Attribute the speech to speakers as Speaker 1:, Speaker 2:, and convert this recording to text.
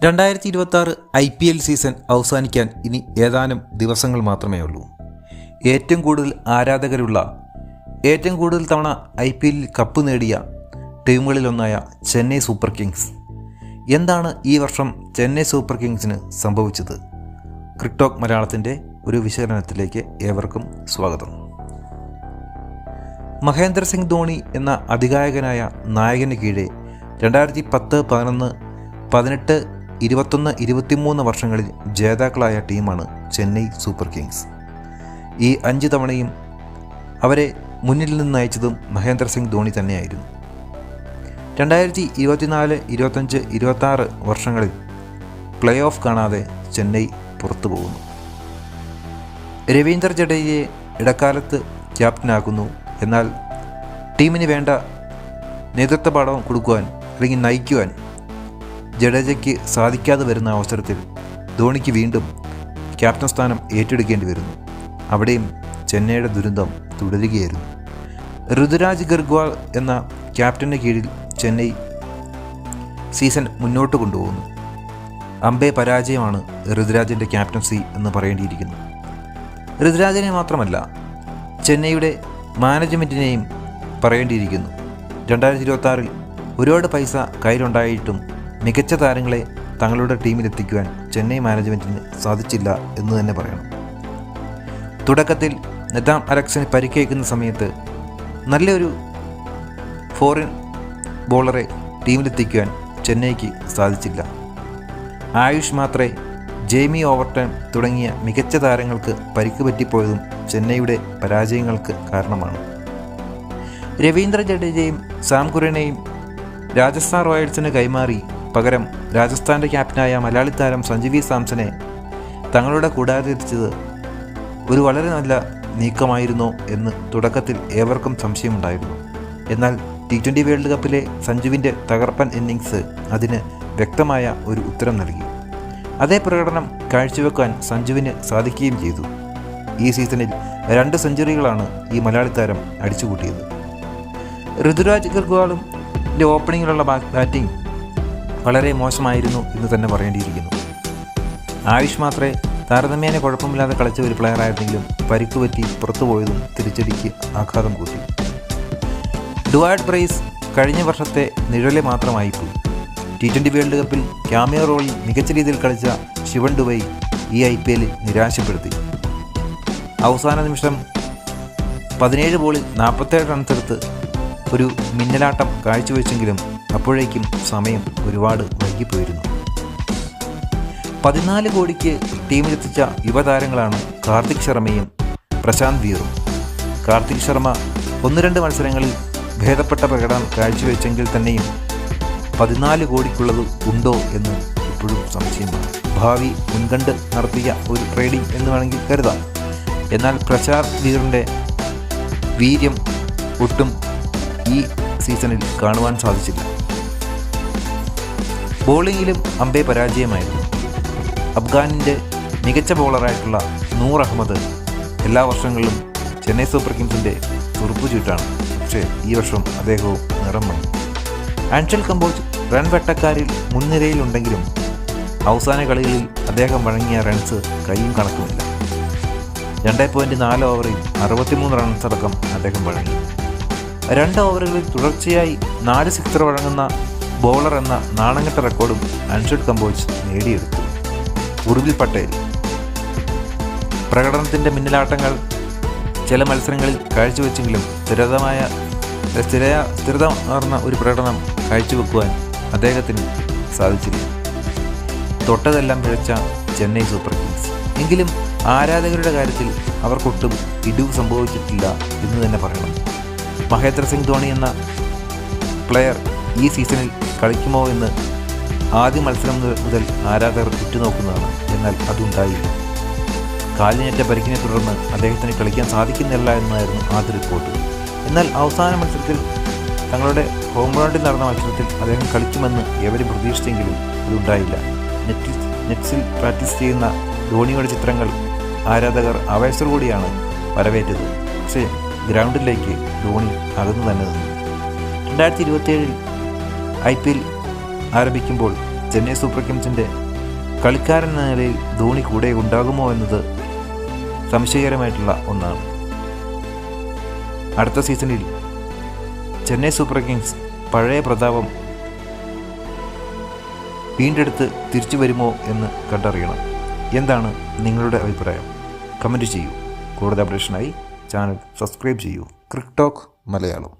Speaker 1: 2026 IPL season അവസാനിക്കാൻ ഇനി ഏതാനും ദിവസങ്ങൾ മാത്രമേ ഉള്ളൂ. ഏറ്റവും കൂടുതൽ ആരാധകരുള്ള, ഏറ്റവും കൂടുതൽ തവണ IPL കപ്പ് നേടിയ ടീമുകളിലൊന്നായ ചെന്നൈ സൂപ്പർ കിങ്സ്. എന്താണ് ഈ വർഷം ചെന്നൈ സൂപ്പർ കിങ്സിന് സംഭവിച്ചത്? ക്രിക്ടോക്ക് മലയാളത്തിൻ്റെ ഒരു വിശകലനത്തിലേക്ക് ഏവർക്കും സ്വാഗതം. മഹേന്ദ്ര സിംഗ് ധോണി എന്ന അതികായകനായ നായകന് കീഴെ 2010, 11, 18, 21, 23 വർഷങ്ങളിൽ ജേതാക്കളായ ടീമാണ് ചെന്നൈ സൂപ്പർ കിങ്സ്. ഈ 5 തവണയും അവരെ മുന്നിൽ നിന്ന് നയിച്ചതും മഹേന്ദ്ര സിംഗ് ധോണി തന്നെയായിരുന്നു. 2024, 25, 26 വർഷങ്ങളിൽ പ്ലേ ഓഫ് കാണാതെ ചെന്നൈ പുറത്തു പോകുന്നു. രവീന്ദ്ര ജഡേജയെ ഇടക്കാലത്ത് ക്യാപ്റ്റനാക്കുന്നു. എന്നാൽ ടീമിന് വേണ്ട നേതൃത്വ പാഠം കൊടുക്കുവാൻ അല്ലെങ്കിൽ നയിക്കുവാൻ ജഡേജയ്ക്ക് സാധിക്കാതെ വരുന്ന അവസരത്തിൽ ധോണിക്ക് വീണ്ടും ക്യാപ്റ്റൻ സ്ഥാനം ഏറ്റെടുക്കേണ്ടി വരുന്നു. അവിടെയും ചെന്നൈയുടെ ദുരന്തം തുടരുകയായിരുന്നു. ഋതുരാജ് ഗർഗ്വാൾ എന്ന ക്യാപ്റ്റന് കീഴിൽ ചെന്നൈ സീസൺ മുന്നോട്ട് കൊണ്ടുപോകുന്നു. അമ്പേ പരാജയമാണ് ഋതുരാജിൻ്റെ ക്യാപ്റ്റൻസി എന്ന് പറയേണ്ടിയിരിക്കുന്നു. ഋതുരാജിനെ മാത്രമല്ല, ചെന്നൈയുടെ മാനേജ്മെൻറ്റിനെയും പറയേണ്ടിയിരിക്കുന്നു. 2026 ഒരുപാട് പൈസ കയ്യിലുണ്ടായിട്ടും മികച്ച താരങ്ങളെ തങ്ങളുടെ ടീമിലെത്തിക്കുവാൻ ചെന്നൈ മാനേജ്മെൻറ്റിന് സാധിച്ചില്ല എന്ന് തന്നെ പറയണം. തുടക്കത്തിൽ നഥാം അലക്സിന് പരിക്കേൽക്കുന്ന സമയത്ത് നല്ലൊരു ഫോറിൻ ബോളറെ ടീമിലെത്തിക്കുവാൻ ചെന്നൈക്ക് സാധിച്ചില്ല. ആയുഷ് മാത്രേ, ജെയ്മി ഓവർട്ടൺ തുടങ്ങിയ മികച്ച താരങ്ങൾക്ക് പരിക്ക് പറ്റിപ്പോയതും ചെന്നൈയുടെ പരാജയങ്ങൾക്ക് കാരണമാണ്. രവീന്ദ്ര ജഡേജയും സാം കുരനെയും രാജസ്ഥാൻ റോയൽസിന് കൈമാറി പകരം രാജസ്ഥാൻ്റെ ക്യാപ്റ്റനായ മലയാളി താരം സഞ്ജു വി സാംസനെ തങ്ങളുടെ കൂടാതിരിച്ചത് ഒരു വളരെ നല്ല നീക്കമായിരുന്നോ എന്ന് തുടക്കത്തിൽ ഏവർക്കും സംശയമുണ്ടായിരുന്നു. എന്നാൽ T20 വേൾഡ് കപ്പിലെ സഞ്ജുവിൻ്റെ തകർപ്പൻ ഇന്നിങ്സ് അതിന് വ്യക്തമായ ഒരു ഉത്തരം നൽകി. അതേ പ്രകടനം കാഴ്ചവെക്കാൻ സഞ്ജുവിന് സാധിക്കുകയും ചെയ്തു. ഈ സീസണിൽ 2 സെഞ്ചുറികളാണ് ഈ മലയാളി താരം അടിച്ചുകൂട്ടിയത്. ഋതുരാജ് ഗർഗ്വാളും ഓപ്പണിങ്ങിലുള്ള ബാറ്റിംഗ് വളരെ മോശമായിരുന്നു എന്ന് തന്നെ പറയേണ്ടിയിരിക്കുന്നു. ആയുഷ് മാത്രമേ താരതമ്യേന കുഴപ്പമില്ലാതെ കളിച്ച ഒരു പ്ലെയർ ആയിരുന്നെങ്കിലും പരിക്ക് പറ്റി പുറത്തുപോയതും തിരിച്ചടിക്ക് ആഘാതം കൂട്ടി. ഡുവാർഡ് ബ്രൈസ് കഴിഞ്ഞ വർഷത്തെ നിഴലെ മാത്രമായിപ്പോയി. T20 വേൾഡ് കപ്പിൽ ക്യാമിയോ റോളിൽ മികച്ച രീതിയിൽ കളിച്ച ശിവൻ ദുബൈ ഈ IPL നിരാശപ്പെടുത്തി. അവസാന നിമിഷം 17 ബോളിൽ 47 റൺസ് എടുത്ത് ഒരു മിന്നലാട്ടം കാഴ്ചവെച്ചെങ്കിലും അപ്പോഴേക്കും സമയം ഒരുപാട് വൈകിപ്പോയിരുന്നു. 14 കോടിക്ക് ടീമിലെത്തിച്ച യുവതാരങ്ങളാണ് കാർത്തിക് ശർമ്മയും പ്രശാന്ത് വീറും. കാർത്തിക് ശർമ്മ 1-2 മത്സരങ്ങളിൽ ഭേദപ്പെട്ട പ്രകടനം കാഴ്ചവെച്ചെങ്കിൽ തന്നെയും 14 കോടിക്കുള്ളത് ഉണ്ടോ എന്ന് ഇപ്പോഴും സംശയമാണ്. ഭാവി മുൻകണ്ട് നടത്തിയ ഒരു ട്രേഡിംഗ് എന്ന് വേണമെങ്കിൽ കരുതാം. എന്നാൽ പ്രശാന്ത് വീറിൻ്റെ വീര്യം ഒട്ടും ഈ സീസണിൽ കാണുവാൻ സാധിച്ചില്ല. ബോളിങ്ങിലും അമ്പേ പരാജയമായിരുന്നു. അഫ്ഗാനിൻ്റെ മികച്ച ബോളറായിട്ടുള്ള നൂർ അഹമ്മദ് എല്ലാ വർഷങ്ങളിലും ചെന്നൈ സൂപ്പർ കിങ്സിൻ്റെ തുറുപ്പു ചീട്ടാണ്. പക്ഷേ ഈ വർഷം അദ്ദേഹവും നിറം വന്നു. ആൻഷൽ കമ്പോജ് റൺ വെട്ടക്കാരിൽ മുൻനിരയിലുണ്ടെങ്കിലും അവസാന കളികളിൽ അദ്ദേഹം വഴങ്ങിയ റൺസ് കൈയും കണക്കുമില്ല. 2.4 ഓവറിൽ 63 റൺസ് അടക്കം അദ്ദേഹം വഴങ്ങി. 2 ഓവറുകളിൽ തുടർച്ചയായി 4 സിക്സർ വഴങ്ങുന്ന ബോളർ എന്ന നാണംകെട്ട റെക്കോർഡും ആൻഷൽ കമ്പോജ് നേടിയെടുത്തു. ഉർവിൽ പട്ടേൽ പ്രകടനത്തിൻ്റെ മിന്നലാട്ടങ്ങൾ ചില മത്സരങ്ങളിൽ കാഴ്ചവെച്ചെങ്കിലും സ്ഥിരതമാർന്ന ഒരു പ്രകടനം കാഴ്ചവെക്കുവാൻ അദ്ദേഹത്തിന് സാധിച്ചില്ല. തൊട്ടതെല്ലാം പിഴച്ച ചെന്നൈ സൂപ്പർ കിങ്സ്. എങ്കിലും ആരാധകരുടെ കാര്യത്തിൽ അവർക്കൊട്ടും ഇടിവ് സംഭവിച്ചിട്ടില്ല എന്ന് തന്നെ പറയണം. മഹേന്ദ്ര സിംഗ് ധോണി എന്ന പ്ലെയർ ഈ സീസണിൽ കളിക്കുമോ എന്ന് ആദ്യ മത്സരം മുതൽ ആരാധകർ ഉറ്റുനോക്കുന്നതാണ്. എന്നാൽ അതുണ്ടായില്ല. കാലിനേറ്റ പരിക്കിനെ തുടർന്ന് അദ്ദേഹത്തിന് കളിക്കാൻ സാധിക്കുന്നില്ല എന്നായിരുന്നു ആദ്യ റിപ്പോർട്ട്. എന്നാൽ അവസാന മത്സരത്തിൽ തങ്ങളുടെ ഹോം ഗ്രൗണ്ടിൽ നടന്ന മത്സരത്തിൽ അദ്ദേഹം കളിക്കുമെന്ന് എവരും പ്രതീക്ഷിച്ചെങ്കിലും അതുണ്ടായില്ല. നെറ്റ്സിൽ പ്രാക്ടീസ് ചെയ്യുന്ന ധോണിയുടെ ചിത്രങ്ങൾ ആരാധകർ ആവേശത്തോടുകൂടിയാണ് വരവേറ്റത്. പക്ഷേ ഗ്രൗണ്ടിലേക്ക് ധോണി അകന്നു തന്നെ നിന്നു. 2027 IPL ആരംഭിക്കുമ്പോൾ ചെന്നൈ സൂപ്പർ കിങ്സിൻ്റെ കളിക്കാരൻ എന്ന നിലയിൽ ധോണി കൂടെ ഉണ്ടാകുമോ എന്നത് സംശയകരമായിട്ടുള്ള ഒന്നാണ്. അടുത്ത സീസണിൽ ചെന്നൈ സൂപ്പർ കിങ്സ് പഴയ പ്രതാപം വീണ്ടെടുത്ത് തിരിച്ചു വരുമോ എന്ന് കണ്ടറിയണം. എന്താണ് നിങ്ങളുടെ അഭിപ്രായം? കമൻറ്റ് ചെയ്യൂ. കൂടുതൽ അപ്ഡേഷനായി ചാനൽ സബ്സ്ക്രൈബ് ചെയ്യൂ. Crick talk Malayalam.